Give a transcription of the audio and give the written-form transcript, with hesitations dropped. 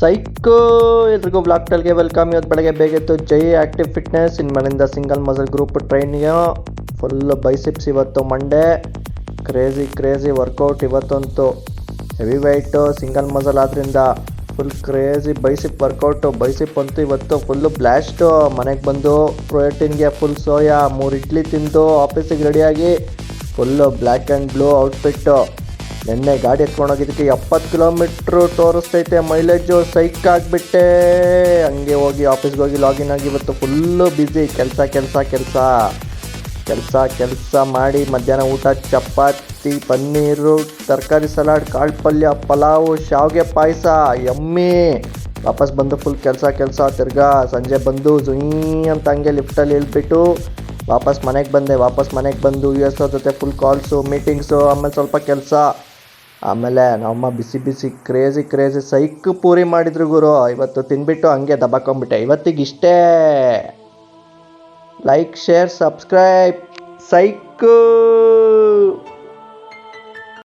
Psycho ಎಲ್ರಿಗೂ block ಟಲ್ಗೆ welcome. ಇವತ್ತು ಬೆಳಗ್ಗೆ ಬೇಗ ಎದ್ದು ಜೈ ಆ್ಯಕ್ಟಿವ್ ಫಿಟ್ನೆಸ್ ಇನ್ ಮನೆಯಿಂದ single muscle group training full biceps. ಇವತ್ತು ಮಂಡೇ ಕ್ರೇಜಿ ವರ್ಕೌಟ್. ಇವತ್ತಂತೂ ಹೆವಿ ವೆಯ್ಟು ಸಿಂಗಲ್ ಮಸಲ್ ಆದ್ದರಿಂದ full crazy bicep workout. Bicep ಅಂತೂ ಇವತ್ತು ಫುಲ್ಲು ಬ್ಲಾಸ್ಟು. ಮನೆಗೆ ಬಂದು ಪ್ರೋಟೀನ್ಗೆ ಫುಲ್ ಸೋಯಾ 3 ಇಡ್ಲಿ ತಿಂದು ಆಫೀಸಿಗೆ ರೆಡಿಯಾಗಿ full black and blue outfit. ನಿನ್ನೆ ಗಾಡಿ ಎತ್ಕೊಂಡೋಗಿದ್ದಕ್ಕೆ 70 ಕಿಲೋಮೀಟ್ರು ತೋರಿಸ್ತೈತೆ ಮೈಲೇಜು. ಸೈಕ್ ಆಗಿಬಿಟ್ಟೆ. ಹಂಗೆ ಹೋಗಿ ಆಫೀಸ್ಗೆ ಹೋಗಿ ಲಾಗಿನ್ ಆಗಿ ಇವತ್ತು ಫುಲ್ಲು ಬ್ಯುಸಿ. ಕೆಲಸ ಮಾಡಿ ಮಧ್ಯಾಹ್ನ ಊಟ ಚಪಾತಿ, ಪನ್ನೀರು, ತರಕಾರಿ ಸಲಾಡ್, ಕಾಳು ಪಲ್ಯ, ಪಲಾವು, ಶಾವಿಗೆ ಪಾಯಸ, ಯಮ್ಮಿ. ವಾಪಸ್ ಬಂದು ಫುಲ್ ಕೆಲಸ ತಿರ್ಗಾ ಸಂಜೆ ಬಂದು ಜುಯ್ ಅಂತ ಹಂಗೆ ಲಿಫ್ಟಲ್ಲಿ ಇಳ್ಬಿಟ್ಟು ವಾಪಸ್ ಮನೆಗೆ ಬಂದು US ಅವ್ರ ಜೊತೆ ಫುಲ್ ಕಾಲ್ಸು, ಮೀಟಿಂಗ್ಸು, ಆಮೇಲೆ ಸ್ವಲ್ಪ ಕೆಲಸ. ಆಮೇಲೆ ನಮ್ಮಮ್ಮ ಬಿಸಿ ಕ್ರೇಜಿ ಸೈಕ್ ಪೂರಿ ಮಾಡಿದ್ರು ಗುರು. ಇವತ್ತು ತಿನ್ಬಿಟ್ಟು ಹಂಗೆ ದಬಾಕೊಂಬಿಟ್ಟೆ. ಇವತ್ತಿಗಿಷ್ಟೇ. Like, share, subscribe. ಸೈಕು.